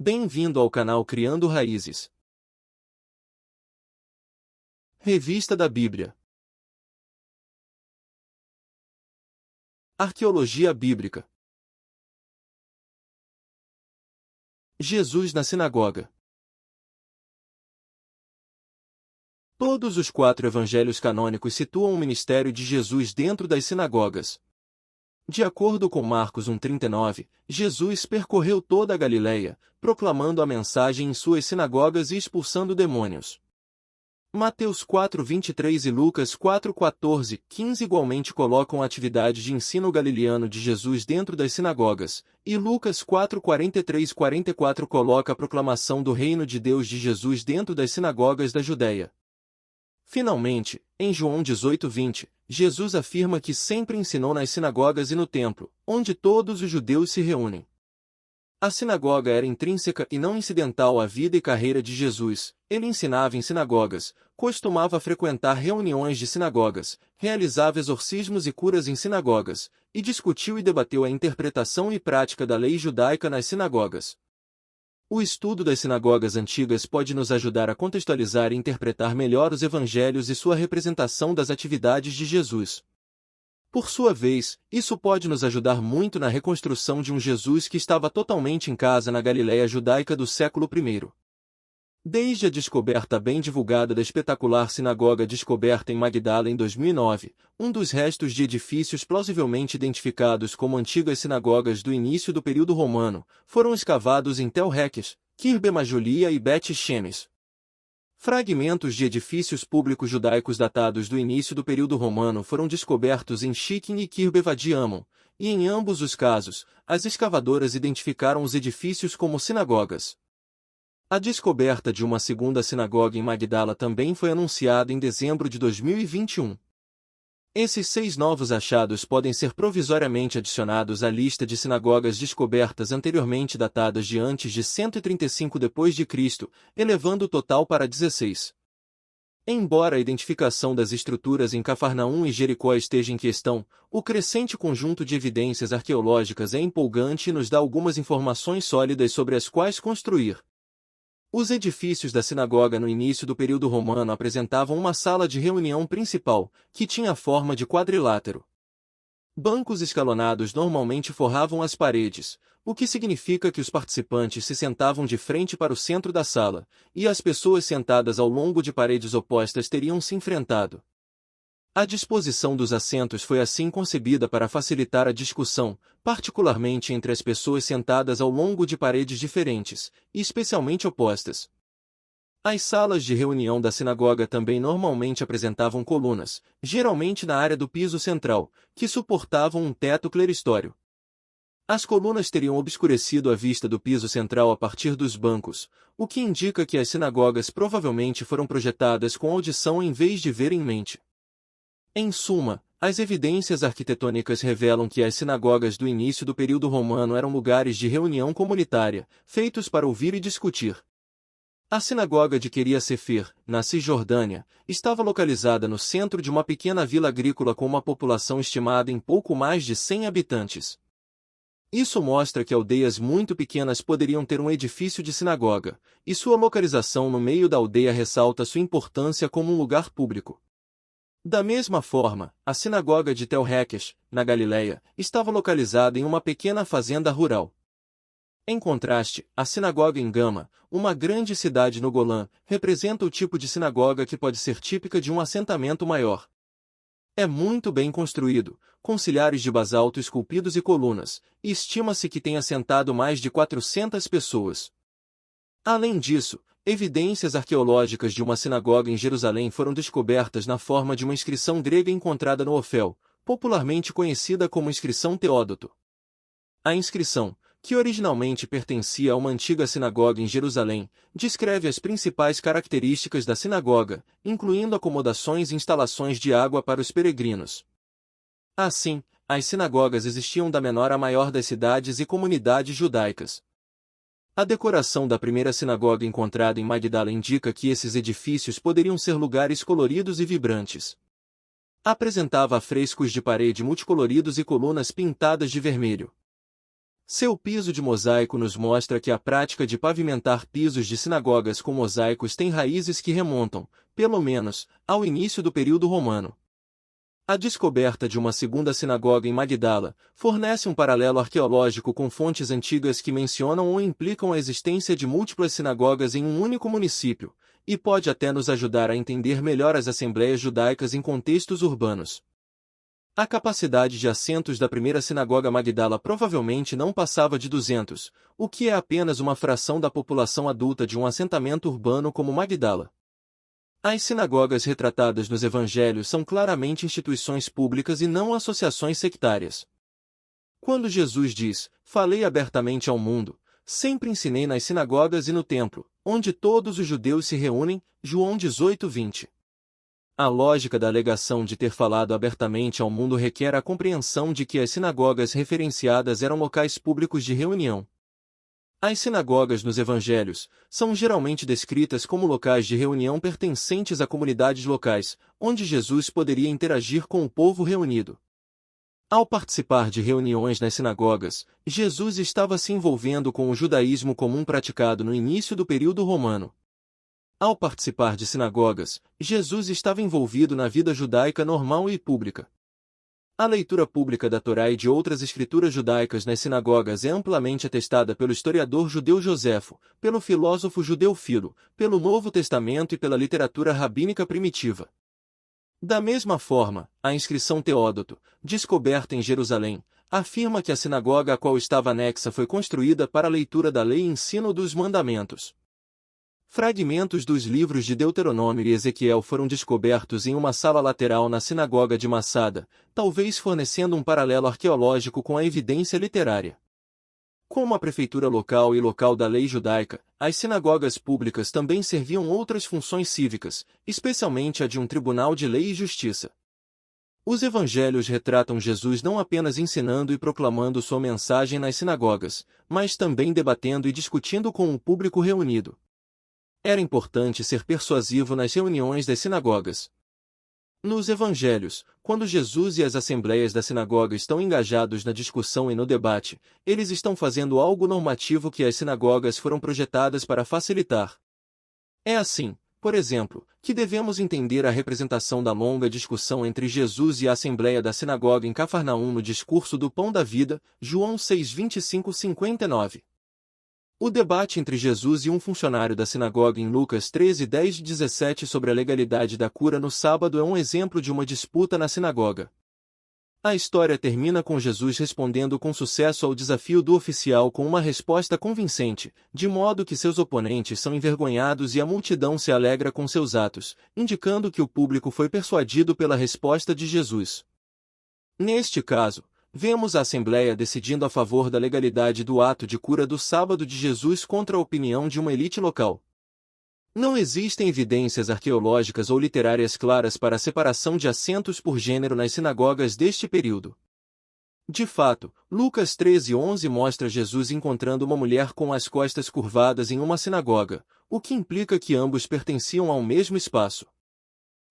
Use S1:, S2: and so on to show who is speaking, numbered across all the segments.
S1: Bem-vindo ao canal Criando Raízes. Revista da Bíblia. Arqueologia Bíblica. Jesus na sinagoga. Todos os 4 evangelhos canônicos situam o ministério de Jesus dentro das sinagogas. De acordo com Marcos 1,39, Jesus percorreu toda a Galileia, proclamando a mensagem em suas sinagogas e expulsando demônios. Mateus 4,23 e Lucas 4,14, 15 igualmente colocam a atividade de ensino galileano de Jesus dentro das sinagogas, e Lucas 4,43 e 44 coloca a proclamação do reino de Deus de Jesus dentro das sinagogas da Judéia. Finalmente, em João 18,20, Jesus afirma que sempre ensinou nas sinagogas e no templo, onde todos os judeus se reúnem. A sinagoga era intrínseca e não incidental à vida e carreira de Jesus. Ele ensinava em sinagogas, costumava frequentar reuniões de sinagogas, realizava exorcismos e curas em sinagogas, e discutiu e debateu a interpretação e prática da lei judaica nas sinagogas. O estudo das sinagogas antigas pode nos ajudar a contextualizar e interpretar melhor os evangelhos e sua representação das atividades de Jesus. Por sua vez, isso pode nos ajudar muito na reconstrução de um Jesus que estava totalmente em casa na Galiléia judaica do século I. Desde a descoberta bem divulgada da espetacular sinagoga descoberta em Magdala em 2009, um dos restos de edifícios plausivelmente identificados como antigas sinagogas do início do período romano, foram escavados em Tel Heques, Kirbema Julia e Bet Shemesh. Fragmentos de edifícios públicos judaicos datados do início do período romano foram descobertos em Shiquim e Kirbevadi Ammon, e em ambos os casos, as escavadoras identificaram os edifícios como sinagogas. A descoberta de uma segunda sinagoga em Magdala também foi anunciada em dezembro de 2021. Esses 6 novos achados podem ser provisoriamente adicionados à lista de sinagogas descobertas anteriormente datadas de antes de 135 d.C., elevando o total para 16. Embora a identificação das estruturas em Cafarnaum e Jericó esteja em questão, o crescente conjunto de evidências arqueológicas é empolgante e nos dá algumas informações sólidas sobre as quais construir. Os edifícios da sinagoga no início do período romano apresentavam uma sala de reunião principal, que tinha a forma de quadrilátero. Bancos escalonados normalmente forravam as paredes, o que significa que os participantes se sentavam de frente para o centro da sala, e as pessoas sentadas ao longo de paredes opostas teriam se enfrentado. A disposição dos assentos foi assim concebida para facilitar a discussão, particularmente entre as pessoas sentadas ao longo de paredes diferentes, e especialmente opostas. As salas de reunião da sinagoga também normalmente apresentavam colunas, geralmente na área do piso central, que suportavam um teto cleristório. As colunas teriam obscurecido a vista do piso central a partir dos bancos, o que indica que as sinagogas provavelmente foram projetadas com audição em vez de ver em mente. Em suma, as evidências arquitetônicas revelam que as sinagogas do início do período romano eram lugares de reunião comunitária, feitos para ouvir e discutir. A sinagoga de Queria Sefer, na Cisjordânia, estava localizada no centro de uma pequena vila agrícola com uma população estimada em pouco mais de 100 habitantes. Isso mostra que aldeias muito pequenas poderiam ter um edifício de sinagoga, e sua localização no meio da aldeia ressalta sua importância como um lugar público. Da mesma forma, a sinagoga de Tel Heques, na Galileia, estava localizada em uma pequena fazenda rural. Em contraste, a sinagoga em Gama, uma grande cidade no Golã, representa o tipo de sinagoga que pode ser típica de um assentamento maior. É muito bem construído, com silhares de basalto esculpidos e colunas, e estima-se que tenha sentado mais de 400 pessoas. Além disso, evidências arqueológicas de uma sinagoga em Jerusalém foram descobertas na forma de uma inscrição grega encontrada no Ofel, popularmente conhecida como inscrição Teódoto. A inscrição, que originalmente pertencia a uma antiga sinagoga em Jerusalém, descreve as principais características da sinagoga, incluindo acomodações e instalações de água para os peregrinos. Assim, as sinagogas existiam da menor à maior das cidades e comunidades judaicas. A decoração da primeira sinagoga encontrada em Magdala indica que esses edifícios poderiam ser lugares coloridos e vibrantes. Apresentava afrescos de parede multicoloridos e colunas pintadas de vermelho. Seu piso de mosaico nos mostra que a prática de pavimentar pisos de sinagogas com mosaicos tem raízes que remontam, pelo menos, ao início do período romano. A descoberta de uma segunda sinagoga em Magdala fornece um paralelo arqueológico com fontes antigas que mencionam ou implicam a existência de múltiplas sinagogas em um único município, e pode até nos ajudar a entender melhor as assembleias judaicas em contextos urbanos. A capacidade de assentos da primeira sinagoga Magdala provavelmente não passava de 200, o que é apenas uma fração da população adulta de um assentamento urbano como Magdala. As sinagogas retratadas nos evangelhos são claramente instituições públicas e não associações sectárias. Quando Jesus diz, "Falei abertamente ao mundo", sempre ensinei nas sinagogas e no templo, onde todos os judeus se reúnem, João 18:20. A lógica da alegação de ter falado abertamente ao mundo requer a compreensão de que as sinagogas referenciadas eram locais públicos de reunião. As sinagogas nos evangelhos são geralmente descritas como locais de reunião pertencentes a comunidades locais, onde Jesus poderia interagir com o povo reunido. Ao participar de reuniões nas sinagogas, Jesus estava se envolvendo com o judaísmo comum praticado no início do período romano. Ao participar de sinagogas, Jesus estava envolvido na vida judaica normal e pública. A leitura pública da Torá e de outras escrituras judaicas nas sinagogas é amplamente atestada pelo historiador judeu Joséfo, pelo filósofo judeu Filo, pelo Novo Testamento e pela literatura rabínica primitiva. Da mesma forma, a inscrição Teódoto, descoberta em Jerusalém, afirma que a sinagoga a qual estava anexa foi construída para a leitura da lei e ensino dos mandamentos. Fragmentos dos livros de Deuteronômio e Ezequiel foram descobertos em uma sala lateral na sinagoga de Massada, talvez fornecendo um paralelo arqueológico com a evidência literária. Como a prefeitura local e local da lei judaica, as sinagogas públicas também serviam outras funções cívicas, especialmente a de um tribunal de lei e justiça. Os evangelhos retratam Jesus não apenas ensinando e proclamando sua mensagem nas sinagogas, mas também debatendo e discutindo com o público reunido. Era importante ser persuasivo nas reuniões das sinagogas. Nos evangelhos, quando Jesus e as assembleias da sinagoga estão engajados na discussão e no debate, eles estão fazendo algo normativo que as sinagogas foram projetadas para facilitar. É assim, por exemplo, que devemos entender a representação da longa discussão entre Jesus e a assembleia da sinagoga em Cafarnaum no discurso do Pão da Vida, João 6:25-59. O debate entre Jesus e um funcionário da sinagoga em Lucas 13:10-17 sobre a legalidade da cura no sábado é um exemplo de uma disputa na sinagoga. A história termina com Jesus respondendo com sucesso ao desafio do oficial com uma resposta convincente, de modo que seus oponentes são envergonhados e a multidão se alegra com seus atos, indicando que o público foi persuadido pela resposta de Jesus. Neste caso, vemos a Assembleia decidindo a favor da legalidade do ato de cura do sábado de Jesus contra a opinião de uma elite local. Não existem evidências arqueológicas ou literárias claras para a separação de assentos por gênero nas sinagogas deste período. De fato, Lucas 13:11 mostra Jesus encontrando uma mulher com as costas curvadas em uma sinagoga, o que implica que ambos pertenciam ao mesmo espaço.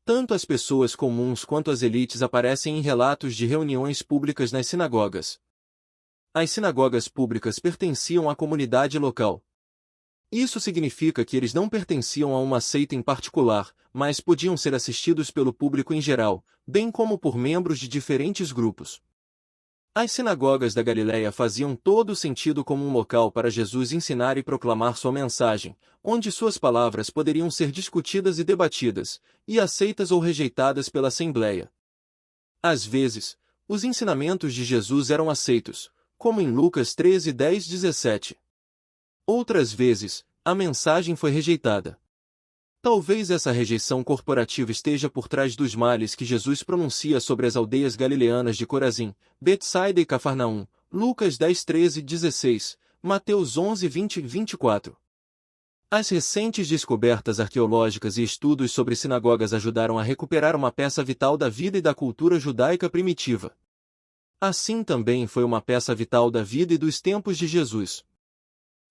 S1: Tanto as pessoas comuns quanto as elites aparecem em relatos de reuniões públicas nas sinagogas. As sinagogas públicas pertenciam à comunidade local. Isso significa que eles não pertenciam a uma seita em particular, mas podiam ser assistidos pelo público em geral, bem como por membros de diferentes grupos. As sinagogas da Galileia faziam todo sentido como um local para Jesus ensinar e proclamar sua mensagem, onde suas palavras poderiam ser discutidas e debatidas, e aceitas ou rejeitadas pela Assembleia. Às vezes, os ensinamentos de Jesus eram aceitos, como em Lucas 13:10-17. Outras vezes, a mensagem foi rejeitada. Talvez essa rejeição corporativa esteja por trás dos males que Jesus pronuncia sobre as aldeias galileanas de Corazim, Betsaida e Cafarnaum, Lucas 10:13-16, Mateus 11:20-24. As recentes descobertas arqueológicas e estudos sobre sinagogas ajudaram a recuperar uma peça vital da vida e da cultura judaica primitiva. Assim também foi uma peça vital da vida e dos tempos de Jesus.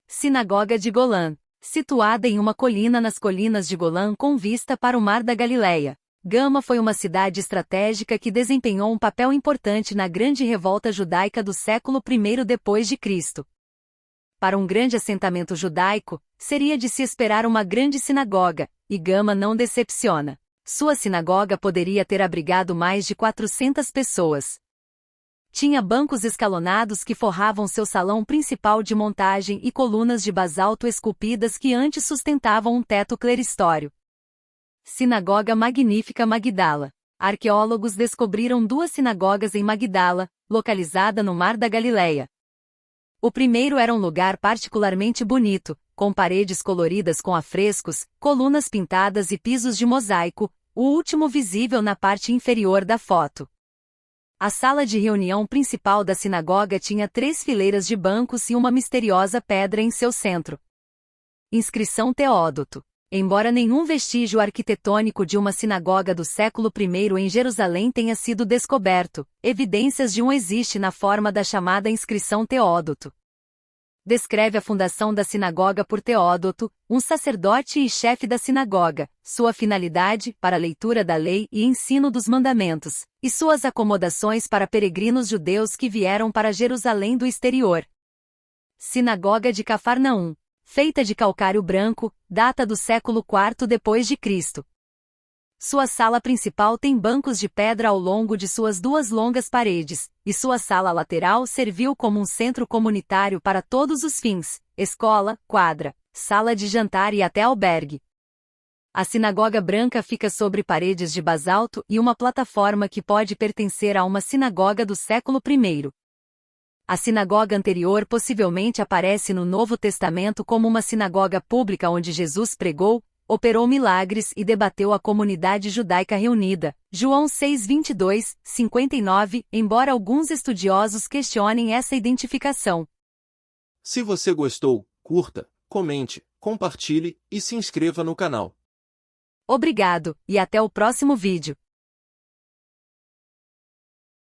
S2: Sinagoga de Golã, situada em uma colina nas colinas de Golã com vista para o Mar da Galileia. Gama foi uma cidade estratégica que desempenhou um papel importante na grande revolta judaica do século I depois de Cristo. Para um grande assentamento judaico, seria de se esperar uma grande sinagoga, e Gama não decepciona. Sua sinagoga poderia ter abrigado mais de 400 pessoas. Tinha bancos escalonados que forravam seu salão principal de montagem e colunas de basalto esculpidas que antes sustentavam um teto cleristório. Sinagoga Magnífica Magdala. Arqueólogos descobriram 2 sinagogas em Magdala, localizada no Mar da Galileia. O primeiro era um lugar particularmente bonito, com paredes coloridas com afrescos, colunas pintadas e pisos de mosaico, o último visível na parte inferior da foto. A sala de reunião principal da sinagoga tinha 3 fileiras de bancos e uma misteriosa pedra em seu centro. Inscrição Teódoto. Embora nenhum vestígio arquitetônico de uma sinagoga do século I em Jerusalém tenha sido descoberto, evidências de um existe na forma da chamada inscrição Teódoto. Descreve a fundação da sinagoga por Teódoto, um sacerdote e chefe da sinagoga, sua finalidade para a leitura da lei e ensino dos mandamentos, e suas acomodações para peregrinos judeus que vieram para Jerusalém do exterior. Sinagoga de Cafarnaum. Feita de calcário branco, data do século IV depois de Cristo. Sua sala principal tem bancos de pedra ao longo de suas 2 longas paredes, e sua sala lateral serviu como um centro comunitário para todos os fins: escola, quadra, sala de jantar e até albergue. A sinagoga branca fica sobre paredes de basalto e uma plataforma que pode pertencer a uma sinagoga do século I. A sinagoga anterior possivelmente aparece no Novo Testamento como uma sinagoga pública onde Jesus pregou, operou milagres e debateu a comunidade judaica reunida. João 6:22, 59, embora alguns estudiosos questionem essa identificação.
S1: Se você gostou, curta, comente, compartilhe e se inscreva no canal.
S2: Obrigado, e até o próximo vídeo.